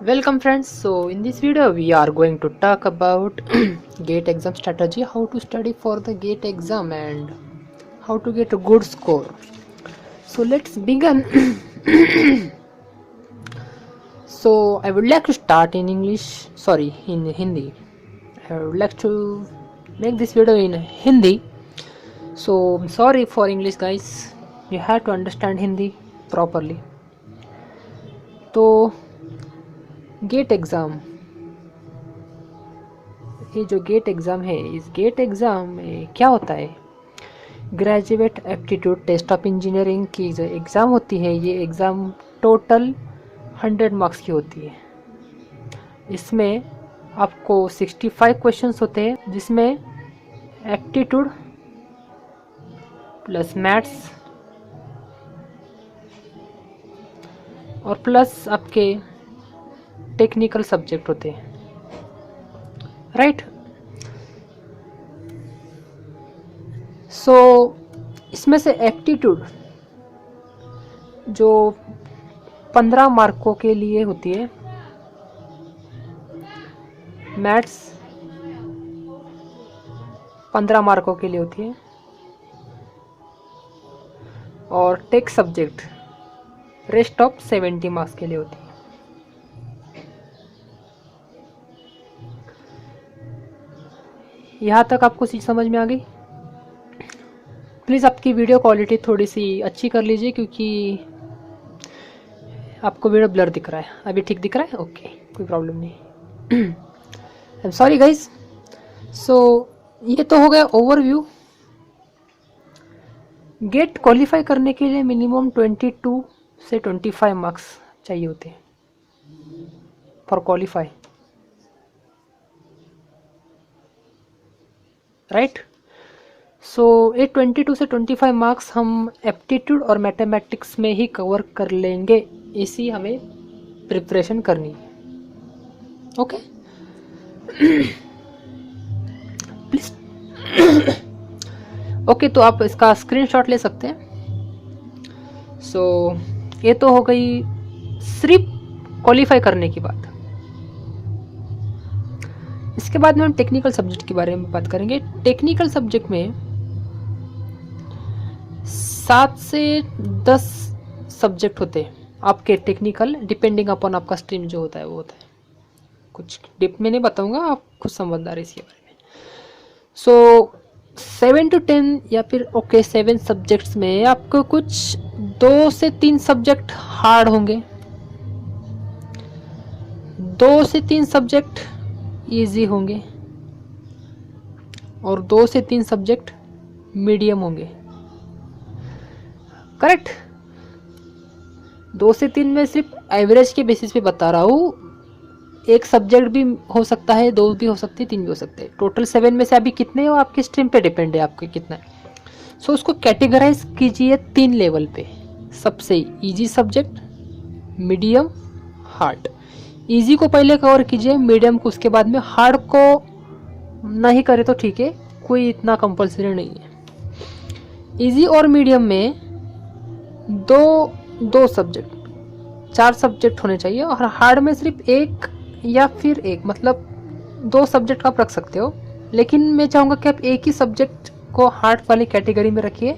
Welcome friends. So in this video we are going to talk about GATE exam strategy, how to study for the GATE exam and how to get a good score. So let's begin. So I would like to start in in Hindi. I would like to make this video in Hindi. So I'm sorry for English guys. You have to understand Hindi properly. तो gate exam, ये जो gate exam है, इस gate exam में क्या होता है, graduate aptitude test of engineering की जो एग्ज़ाम होती है, ये एग्ज़ाम टोटल 100 मार्क्स की होती है। इसमें आपको 65 क्वेश्चंस होते हैं, जिसमें एप्टीट्यूड प्लस मैथ्स और प्लस आपके टेक्निकल सब्जेक्ट होते हैं, राइट। सो इसमें से एप्टीट्यूड जो 15 मार्कों के लिए होती है, मैथ्स 15 मार्कों के लिए होती है और tech subject rest of 70 marks के लिए होती है। यहाँ तक आपको चीज़ समझ में आ गई? प्लीज़ आपकी वीडियो क्वालिटी थोड़ी सी अच्छी कर लीजिए, क्योंकि आपको वीडियो ब्लर दिख रहा है। अभी ठीक दिख रहा है? ओके, कोई प्रॉब्लम नहीं। I am sorry guys. So ये तो हो गया ओवरव्यू। गेट क्वालिफाई करने के लिए मिनिमम 22 से 25 मार्क्स चाहिए होते हैं फॉर क्वालिफाई, राइट। सो ये 22 से 25 मार्क्स हम एप्टीट्यूड और मैथमेटिक्स में ही कवर कर लेंगे, इसी हमें प्रिपरेशन करनी है। Okay please. ओके, तो आप इसका स्क्रीनशॉट ले सकते हैं। सो ये तो हो गई सिर्फ क्वालिफाई करने की बात। इसके बाद में हम टेक्निकल सब्जेक्ट के बारे में बात करेंगे। टेक्निकल सब्जेक्ट में 7 से 10 सब्जेक्ट होते हैं आपके टेक्निकल, डिपेंडिंग अपॉन आपका स्ट्रीम जो होता है वो होता है। कुछ डिप में नहीं बताऊंगा, आप खुद समझदार इसके बारे में। सो 7 to 10 या फिर 7 सब्जेक्ट्स में आपको कुछ 2 से 3 सब्जेक्ट हार्ड होंगे, 2 से 3 सब्जेक्ट इजी होंगे और 2 से 3 सब्जेक्ट मीडियम होंगे, करेक्ट। 2 से 3 में सिर्फ एवरेज के बेसिस पे बता रहा हूँ। एक सब्जेक्ट भी हो सकता है, 2 भी हो सकते हैं, 3 भी हो सकते हैं। टोटल 7 में से अभी कितने हो आपके स्ट्रीम पे डिपेंड है, आपके कितना है। सो उसको कैटेगराइज कीजिए 3 लेवल पे। सबसे easy subject, medium, hard. Easy को पहले कवर कीजिए, मीडियम को उसके बाद में, हार्ड को नहीं करे तो ठीक है, कोई इतना कंपल्सरी नहीं है। इजी और मीडियम में दो सब्जेक्ट, 4 सब्जेक्ट होने चाहिए, और हार्ड में सिर्फ 1 या फिर 1, मतलब 2 सब्जेक्ट का आप रख सकते हो। लेकिन मैं चाहूँगा कि आप एक ही सब्जेक्ट को हार्ड वाली कैटेगरी में रखिए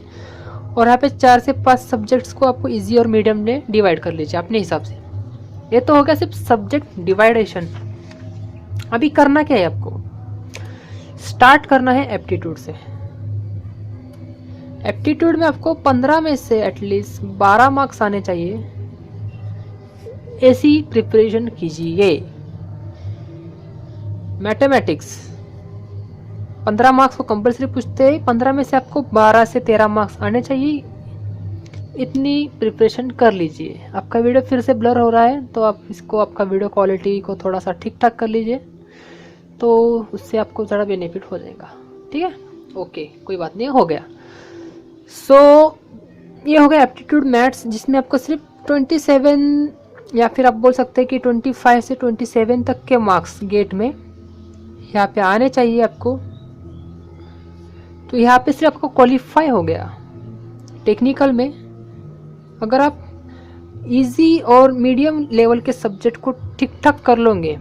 और यहाँ पे 4 से 5 सब्जेक्ट्स को आपको इजी और मीडियम में डिवाइड कर लीजिए अपने हिसाब से। ये तो हो गया सिर्फ सब्जेक्ट डिवाइडेशन। अभी करना क्या है, आपको स्टार्ट करना है एप्टीट्यूड से। एप्टीट्यूड में आपको 15 में से एटलीस्ट 12 मार्क्स आने चाहिए, ऐसी प्रिपरेशन कीजिए। मैथमेटिक्स 15 मार्क्स को कंपल्सरी पूछते हैं, 15 में से आपको 12 से 13 मार्क्स आने चाहिए, इतनी प्रिपरेशन कर लीजिए। आपका वीडियो फिर से ब्लर हो रहा है, तो आप इसको, आपका वीडियो क्वालिटी को थोड़ा सा ठीक ठाक कर लीजिए, तो उससे आपको ज़्यादा बेनिफिट हो जाएगा, ठीक है। ओके, कोई बात नहीं, हो गया। सो ये हो गया एप्टीट्यूड मैथ्स, जिसमें आपको सिर्फ 27 या फिर आप बोल सकते हैं कि 25 से 27 तक के मार्क्स गेट में यहाँ पे आने चाहिए आपको। तो यहाँ पे सिर्फ आपको क्वालिफाई हो गया। टेक्निकल में अगर आप इजी और मीडियम लेवल के सब्जेक्ट को ठीक ठाक कर लोगे,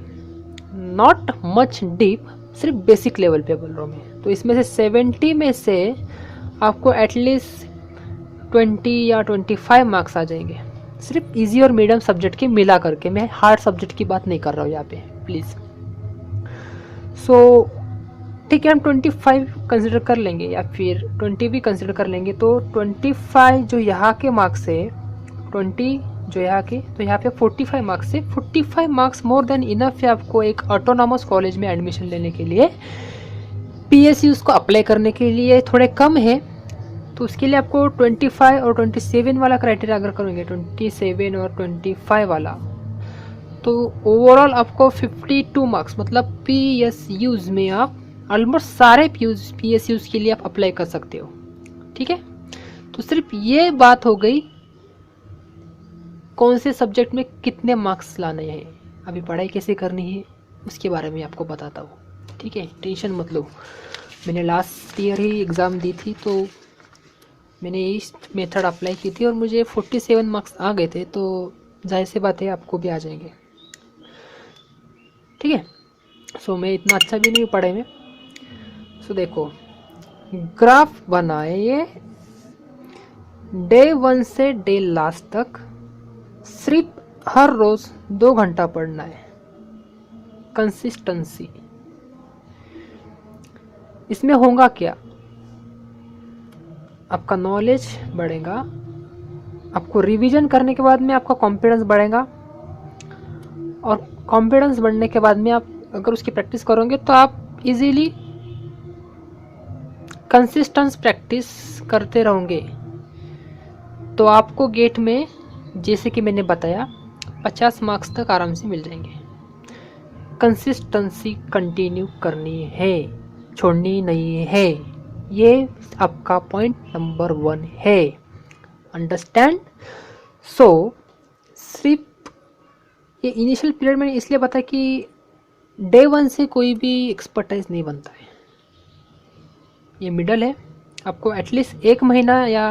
नॉट मच डीप, सिर्फ बेसिक लेवल पे बोल रहा हूँ मैं। तो इसमें से 70 में से आपको एटलीस्ट 20 या 25 मार्क्स आ जाएंगे, सिर्फ इजी और मीडियम सब्जेक्ट की मिला करके। मैं हार्ड सब्जेक्ट की बात नहीं कर रहा हूँ यहाँ पे, प्लीज़। सो ठीक है, हम 25 कंसिडर कर लेंगे या फिर 20 भी कंसिडर कर लेंगे। तो 25 जो यहाँ के मार्क्स है, 20 जो यहाँ के, तो यहाँ पे 45 मार्क्स है। 45 मार्क्स मोर देन इनफ है आपको एक ऑटोनॉमस कॉलेज में एडमिशन लेने के लिए। PSUs को अप्लाई करने के लिए थोड़े कम है, तो उसके लिए आपको 25 और 27 वाला क्राइटेरिया अगर करेंगे, 27 और 25 वाला, तो ओवरऑल आपको 52 मार्क्स, मतलब PSUs में आप ऑलमोस्ट सारे PSUs के लिए आप अप्लाई कर सकते हो। ठीक है, तो सिर्फ ये बात हो गई कौन से सब्जेक्ट में कितने मार्क्स लाने हैं, अभी पढ़ाई कैसे करनी है उसके बारे में आपको बताता हूँ। ठीक है, टेंशन मत लो। मैंने लास्ट ईयर ही एग्ज़ाम दी थी, तो मैंने यही मेथड अप्लाई की थी और मुझे 47 मार्क्स आ गए थे, तो जाहिर सी बात है आपको भी आ जाएंगे। ठीक है, सो मैं इतना अच्छा भी नहीं पढ़े में। सो देखो, ग्राफ बनाए ये डे 1 से डे लास्ट तक, सिर्फ हर रोज 2 घंटा पढ़ना है, कंसिस्टेंसी। इसमें होगा क्या, आपका नॉलेज बढ़ेगा, आपको रिवीजन करने के बाद में आपका कॉन्फिडेंस बढ़ेगा, और कॉन्फिडेंस बढ़ने के बाद में आप अगर उसकी प्रैक्टिस करोगे तो आप इजीली कंसिस्टेंस प्रैक्टिस करते रहोगे, तो आपको गेट में जैसे कि मैंने बताया 50 मार्क्स तक आराम से मिल जाएंगे। कंसिस्टेंसी कंटिन्यू करनी है, छोड़नी नहीं है, ये आपका पॉइंट नंबर 1 है। अंडरस्टैंड? सो सिर्फ ये इनिशियल पीरियड में इसलिए बताया कि डे 1 से कोई भी एक्सपर्टाइज नहीं बनता है, ये मिडल है। आपको एटलीस्ट 1 महीना या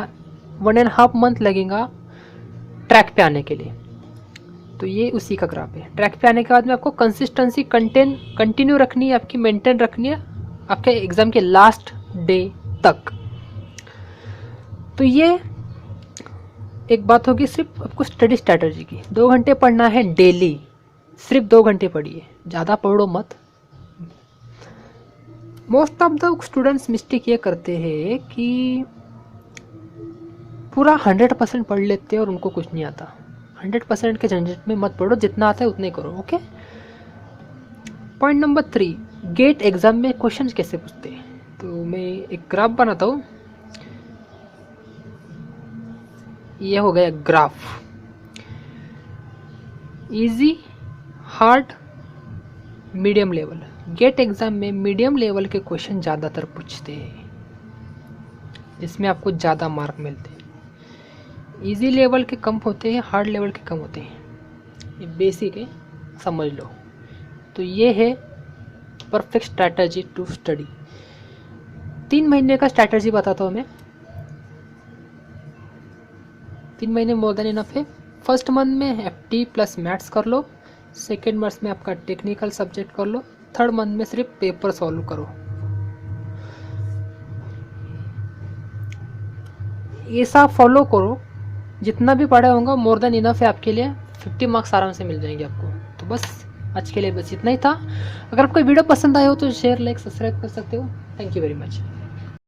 1.5 मंथ लगेगा ट्रैक पे आने के लिए, तो ये उसी का ग्राफ है। ट्रैक पे आने के बाद में आपको कंसिस्टेंसी कंटिन्यू रखनी है, आपकी मेंटेन रखनी है आपके एग्ज़ाम के लास्ट डे तक। तो ये एक बात होगी सिर्फ आपको स्टडी स्ट्रैटेजी की। 2 घंटे पढ़ना है डेली, सिर्फ 2 घंटे पढ़िए, ज़्यादा पढ़ो मत। Most of the students mistake ये करते हैं कि पूरा 100% पढ़ लेते हैं और उनको कुछ नहीं आता। 100% के झंझट में मत पढ़ो, जितना आता है उतने करो। Okay, point number 3, GATE exam में क्वेश्चन कैसे पूछते हैं। तो मैं एक ग्राफ बनाता हूँ, ये हो गया graph. Easy, hard, medium level. GATE exam में मीडियम लेवल के क्वेश्चन ज़्यादातर पूछते हैं, जिसमें आपको ज़्यादा मार्क मिलते हैं। इजी लेवल के कम होते हैं, हार्ड लेवल के कम होते हैं, ये बेसिक है, समझ लो। तो ये है परफेक्ट स्ट्रैटेजी टू स्टडी। 3 महीने का स्ट्रैटेजी बताता हूँ मैं। 3 महीने मोर देन इनफ है। फर्स्ट मंथ में FT प्लस मैथ्स कर लो, सेकेंड मंथ में आपका टेक्निकल सब्जेक्ट कर लो, थर्ड मंथ में सिर्फ पेपर सॉल्व करो। ऐसा फॉलो करो, जितना भी पढ़ा होगा मोर देन इनफ है आपके लिए। 50 मार्क्स आराम से मिल जाएंगे आपको। तो बस आज के लिए बस इतना ही था। अगर आपको वीडियो पसंद आया हो तो शेयर, लाइक, सब्सक्राइब कर सकते हो। Thank you very much.